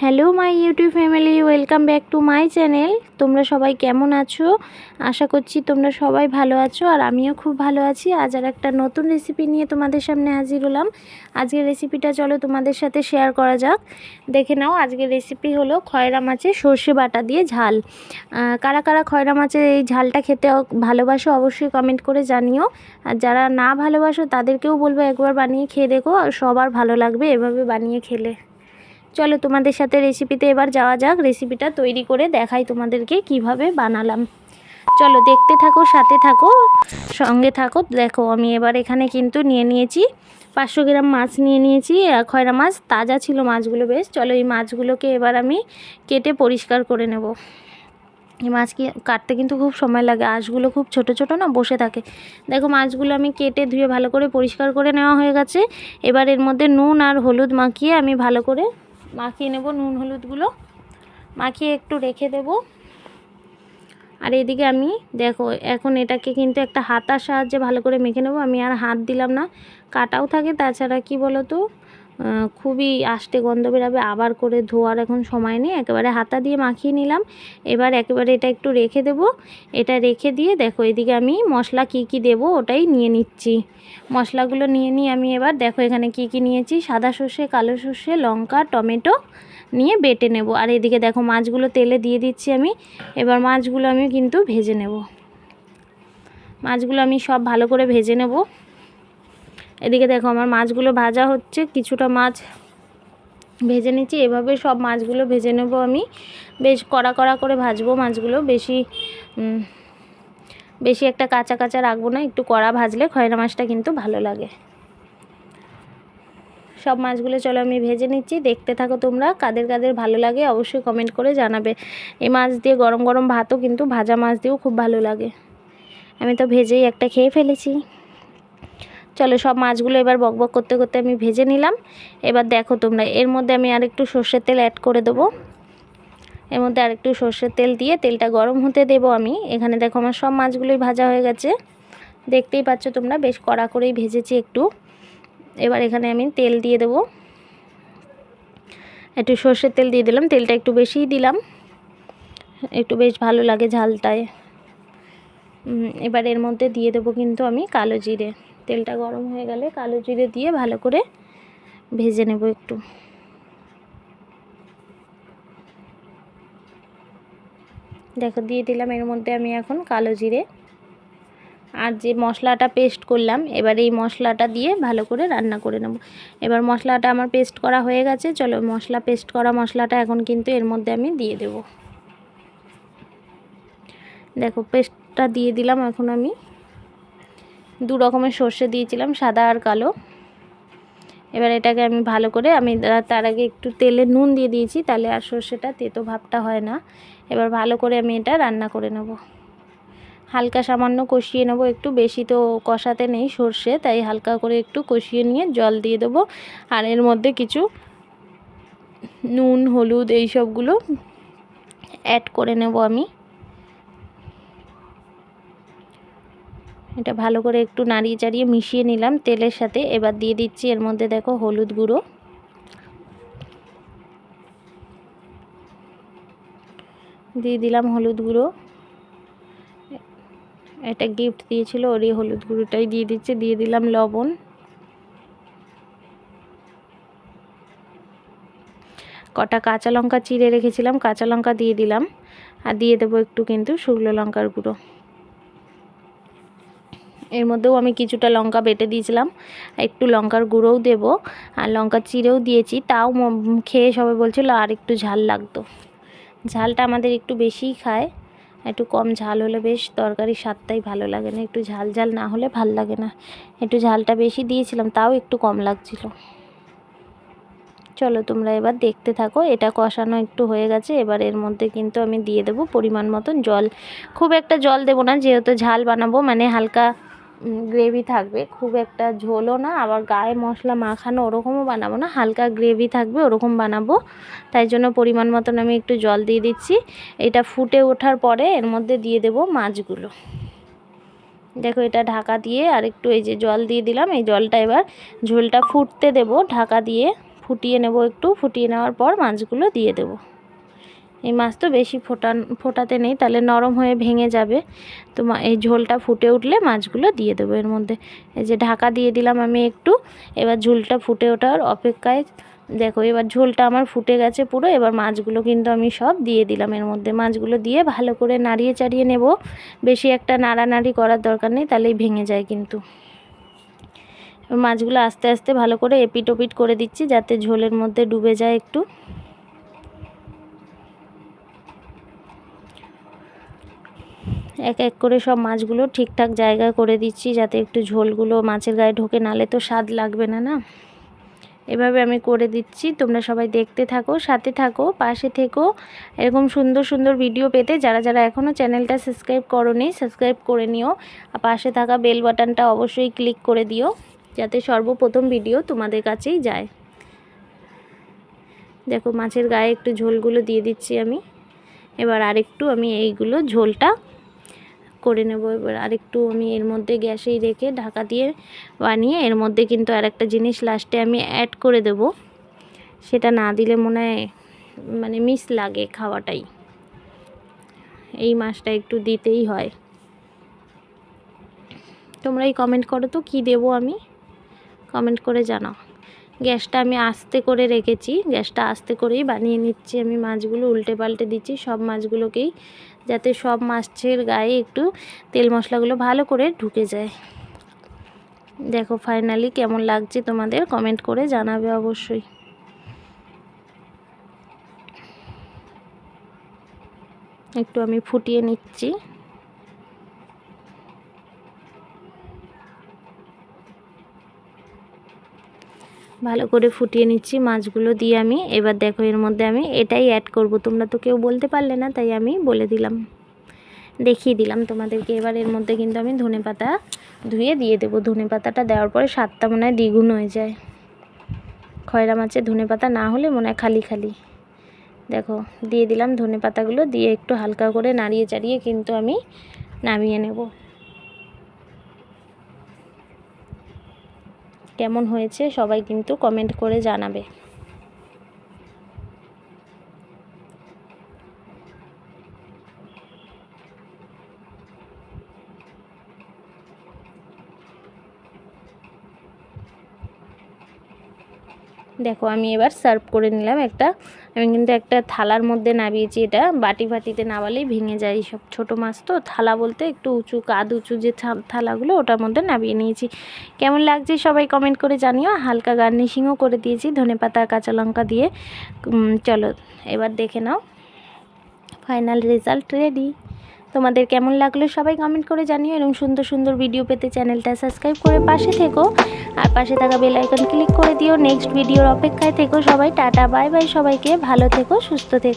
Hello my YouTube family, welcome back to my channel. তোমরা সবাই কেমন আছো? আশা করছি তোমরা সবাই ভালো আছো, আর আমিও খুব ভালো আছি। আজ আর একটা নতুন রেসিপি নিয়ে তোমাদের সামনে হাজির হলাম। আজকের রেসিপিটা চলো তোমাদের সাথে শেয়ার করা যাক। দেখে নাও, আজকের রেসিপি হলো খয়রা মাছের সর্ষে বাটা দিয়ে ঝাল। কারা কারা খয়রা মাছের এই ঝালটা খেতে ভালোবাসো অবশ্যই কমেন্ট করে জানিও। আর যারা না ভালোবাসো তাদেরকেও বলবো একবার বানিয়ে খেয়ে দেখো, আর সবার ভালো লাগবে এভাবে বানিয়ে খেলে। চলো তোমাদের সাথে রেসিপিতে এবার যাওয়া যাক। রেসিপিটা তৈরি করে দেখাই তোমাদেরকে কিভাবে বানালাম। চলো দেখতে থাকো, সাথে থাকো, সঙ্গে থাকো। দেখো আমি এবার এখানে কিন্তু নিয়ে নিয়েছি 500 গ্রাম মাছ নিয়ে নিয়েছি। খয়রা মাছ তাজা ছিল মাছগুলো বেশ। চলো এই মাছগুলোকে এবার আমি কেটে পরিষ্কার করে নেব। এই মাছ কাটতে কিন্তু খুব সময় লাগে, আঁশগুলো খুব ছোট ছোট না বসে থাকে। দেখো মাছগুলো আমি কেটে ধুয়ে ভালো করে পরিষ্কার করে নেওয়া হয়ে গেছে। এবার এর মধ্যে নুন আর হলুদ মাখিয়ে আমি ভালো করে মাখিয়ে নেব। নুন হলুদগুলো মাখিয়ে একটু রেখে দেব। আর এদিকে আমি দেখো এখন এটাকে কিন্তু একটা হাতার সাহায্যে ভালো করে মেখে নেব। আমি আর হাত দিলাম না, কাটাও থাকে, তাছাড়া কি বলো তো খুবই আষ্টে গন্ধ বেরাবে, আবার করে ধোয়ার এখন সময় নেই। একেবারে হাতা দিয়ে মাখিয়ে নিলাম। এবার একেবারে এটা একটু রেখে দেব। এটা রেখে দিয়ে দেখো এদিকে আমি মশলা কি কি দেব ওটাই নিয়ে নিচ্ছি। মশলাগুলো নিয়ে আমি এবার দেখো এখানে কি কি নিয়েছি। সাদা সর্ষে, কালো সর্ষে, লঙ্কা, টমেটো নিয়ে বেটে নেব। আর এদিকে দেখো মাছগুলো তেলে দিয়ে দিচ্ছি আমি। এবার মাছগুলো আমি কিন্তু ভেজে নেব। মাছগুলো আমি সব ভালো করে ভেজে নেব। এদিকে দেখো আমার মাছগুলো ভাজা হচ্ছে, কিছুটা মাছ ভেজে নিচ্ছি। এভাবে সব মাছগুলো ভেজে নেব আমি। বেশ কড়া কড়া করে ভাজবো মাছগুলো, বেশি একটা কাঁচা কাঁচা রাখবো না, একটু কড়া ভাজলে খয়রা মাছটা কিন্তু ভালো লাগে। সব মাছগুলো চলো আমি ভেজে নিচ্ছি। দেখতে থাকো তোমরা, কাদের কাদের ভালো লাগে অবশ্যই কমেন্ট করে জানাবে। এই মাছ দিয়ে গরম গরম ভাতও কিন্তু ভাজা মাছ দিয়েও খুব ভালো লাগে। আমি তো ভেজেই একটা খেয়ে ফেলেছি। চলো সব মাছগুলো এবার বকবক করতে করতে আমি ভেজে নিলাম। এবার দেখো তোমরা এর মধ্যে আমি আরেকটু সর্ষের তেল অ্যাড করে দেবো। এর মধ্যে আরেকটু সর্ষের তেল দিয়ে তেলটা গরম হতে দেব আমি। এখানে দেখো আমার সব মাছগুলোই ভাজা হয়ে গেছে, দেখতেই পাচ্ছ তোমরা, বেশ কড়া করেই ভেজেছি একটু। এবার এখানে আমি তেল দিয়ে দেব, একটু সর্ষের তেল দিয়ে দিলাম। তেলটা একটু বেশিই দিলাম, একটু বেশ ভালো লাগে ঝালটায়। এবার এর মধ্যে দিয়ে দেবো কিন্তু আমি কালো জিরে। তেলটা গরম হয়ে গেলে কালো জিরে দিয়ে ভালো করে ভেজে নেব একটু। দেখো দিয়ে দিলাম এর মধ্যে আমি এখন কালো জিরে আর যে মশলাটা পেস্ট করলাম, এবার এই মশলাটা দিয়ে ভালো করে রান্না করে নেব। এবার মশলাটা আমার পেস্ট করা হয়ে গেছে। চলো পেস্ট করা মশলাটা এখন কিন্তু এর মধ্যে আমি দিয়ে দেব। দেখো পেস্টটা দিয়ে দিলাম। এখন আমি দু রকমের সর্ষে দিয়েছিলাম, সাদা আর কালো। এবার এটাকে আমি ভালো করে, আমি তার আগে একটু তেলে নুন দিয়ে দিয়েছি, তাহলে আর সর্ষেটা তেতো ভাবটা হয় না। এবার ভালো করে আমি এটা রান্না করে নেব। হালকা সামান্য কষিয়ে নেব, একটু বেশি তো কষাতে নেই সর্ষে, তাই হালকা করে একটু কষিয়ে নিয়ে জল দিয়ে দেবো। আর এর মধ্যে কিছু নুন হলুদ এই সবগুলো অ্যাড করে নেব আমি। এটা ভালো করে একটু নাড়িয়ে চাড়িয়ে মিশিয়ে নিলাম তেলের সাথে। এবার দিয়ে দিচ্ছি এর মধ্যে দেখো হলুদ গুঁড়ো, দিয়ে দিলাম হলুদ গুঁড়ো। এটা গিফট দিয়েছিল, ওরই হলুদ গুঁড়োটাই দিয়ে দিচ্ছি। দিয়ে দিলাম লবণ, কটা কাঁচা লঙ্কা চিড়ে রেখেছিলাম, কাঁচা লঙ্কা দিয়ে দিলাম। আর দিয়ে দেবো একটু কিন্তু শুকনো লঙ্কার গুঁড়ো। এর মধ্যেও আমি কিছুটা লঙ্কা বেটে দিয়েছিলাম, একটু লঙ্কার গুঁড়োও দেব। আর লঙ্কা চিড়েও দিয়েছি, তাও খেয়ে সবাই বলছিল আর একটু ঝাল লাগতো। ঝালটা আমাদের একটু বেশিই খায়, একটু কম ঝাল হলে বেশ তরকারির স্বাদটাই ভালো লাগে না, একটু ঝাল ঝাল না হলে ভাল লাগে না। একটু ঝালটা বেশি দিয়েছিলাম, তাও একটু কম লাগছিল। চলো তোমরা এবার দেখতে থাকো। এটা কষানো একটু হয়ে গেছে। এবার এর মধ্যে কিন্তু আমি দিয়ে দেবো পরিমাণ মতন জল। খুব একটা জল দেবো না, যেহেতু ঝাল বানাবো, মানে হালকা গ্রেভি থাকবে, খুব একটা ঝোলও না, আবার গায়ে মশলা মাখানো ওরকমও বানাবো না, হালকা গ্রেভি থাকবে ওরকম বানাবো। তাই জন্য পরিমাণ মতন আমি একটু জল দিয়ে দিচ্ছি। এটা ফুটে ওঠার পরে এর মধ্যে দিয়ে দেবো মাছগুলো। দেখো এটা ঢাকা দিয়ে আর একটু এই যে জল দিয়ে দিলাম, এই জলটা এবার ঝোলটা ফুটতে দেব ঢাকা দিয়ে। ফুটিয়ে নেব, একটু ফুটিয়ে নেওয়ার পর মাছগুলো দিয়ে দেব। এই মাছ তো বেশি ফোটাতে নেই, তাহলে নরম হয়ে ভেঙে যাবে। তো এই ঝোলটা ফুটে উঠলে মাছগুলো দিয়ে দেবো এর মধ্যে। এই যে ঢাকা দিয়ে দিলাম আমি একটু, এবার ঝোলটা ফুটে ওঠার অপেক্ষায়। দেখো এবার ঝোলটা আমার ফুটে গেছে পুরো। এবার মাছগুলো কিন্তু আমি সব দিয়ে দিলাম এর মধ্যে। মাছগুলো দিয়ে ভালো করে নাড়িয়ে চাড়িয়ে নেব। বেশি একটা নাড়ানাড়ি করার দরকার নেই, তাহলেই ভেঙে যায় কিন্তু। মাছগুলো আস্তে আস্তে ভালো করে এপিট ওপিট করে দিচ্ছি, যাতে ঝোলের মধ্যে ডুবে যায় একটু। এক এক করে সব মাছগুলো ঠিকঠাক জায়গায় করে দিচ্ছি, যাতে একটু ঝোলগুলো মাছের গায়ে ঢোকে, নালে তো স্বাদ লাগবে না, না। এভাবে আমি করে দিচ্ছি। তোমরা সবাই দেখতে থাকো, সাথে থাকো, পাশে থেকো। এরকম সুন্দর সুন্দর ভিডিও পেতে যারা যারা এখনও চ্যানেলটা সাবস্ক্রাইব করোনি, সাবস্ক্রাইব করে নিও। আর পাশে থাকা বেল বাটনটা অবশ্যই ক্লিক করে দিও, যাতে সর্বপ্রথম ভিডিও তোমাদের কাছেই যায়। দেখো মাছের গায়ে একটু ঝোলগুলো দিয়ে দিচ্ছি আমি। এবার আরেকটু আমি এইগুলো ঝোলটা করে নেব। এবার আরেকটু আমি এর মধ্যে গ্যাসেই রেখে ঢাকা দিয়ে বানিয়ে এর মধ্যে কিন্তু আরেকটা জিনিস লাস্টে আমি অ্যাড করে দেব। সেটা না দিলে মনে হয় মানে মিস লাগে খাওয়াটাই। এই মাছটা একটু দিতেই হয়। তোমরাই কমেন্ট করো তো কী দেবো, আমি কমেন্ট করে জানাও। গ্যাসটা আমি আস্তে করে রেখেছি, গ্যাসটা আস্তে করেই বানিয়ে নিচ্ছি আমি। মাছগুলো উল্টে পাল্টে দিচ্ছি সব মাছগুলোকেই, যাতে সব মাছের গায়ে একটু তেল মশলাগুলো ভালো করে ঢুকে যায়। দেখো ফাইনালি কেমন লাগছে তোমাদের কমেন্ট করে জানাবে অবশ্যই। একটু আমি ফুটিয়ে নিচ্ছি। ভালো করে ফুটিয়ে নিচ্ছি মাছগুলো দিয়ে আমি। এবার দেখো এর মধ্যে আমি এটাই অ্যাড করব। তোমরা তো কেউ বলতে পারলে না, তাই আমি বলে দিলাম, দেখিয়ে দিলাম তোমাদেরকে। এবার এর মধ্যে কিন্তু আমি ধনেপাতা ধুয়ে দিয়ে দেবো। ধনেপাতাটা দেওয়ার পরে স্বাদটা মনে হয় দ্বিগুণ হয়ে যায়। খয়রা মাছের ধনেপাতা না হলে মনে হয় খালি খালি। দেখো দিয়ে দিলাম ধনেপাতাগুলো, দিয়ে একটু হালকা করে নাড়িয়ে চাড়িয়ে কিন্তু আমি নামিয়ে নেব। কেমন হয়েছে সবাই কিন্তু কমেন্ট করে জানাবে। দেখো আমি এবার সার্ভ করে নিলাম। আমি কিন্তু একটা থালার মধ্যে নামিয়েছি। এটা বাটি বাটিতে নামালেই ভেঙে যায় সব, ছোটো মাছ তো। থালা বলতে একটু উঁচু, কাঁধ উঁচু যে থালাগুলো, ওটার মধ্যে নামিয়ে নিয়েছি। কেমন লাগছে সবাই কমেন্ট করে জানিও। হালকা গার্নিশিংও করে দিয়েছি ধনেপাতা কাঁচা লঙ্কা দিয়ে। চলো এবার দেখে নাও, ফাইনাল রেজাল্ট রেডি। তোমাদের কেমন লাগলো সবাই কমেন্ট করে জানিও। এরকম সুন্দর সুন্দর ভিডিও পেতে চ্যানেলটা সাবস্ক্রাইব করে পাশে থেকো, আর পাশে থাকা বেল আইকন ক্লিক করে দিও। নেক্সট ভিডিওর অপেক্ষায় থেকো সবাই। টাটা বাই বাই সবাইকে, ভালো থেকো, সুস্থ থেকো।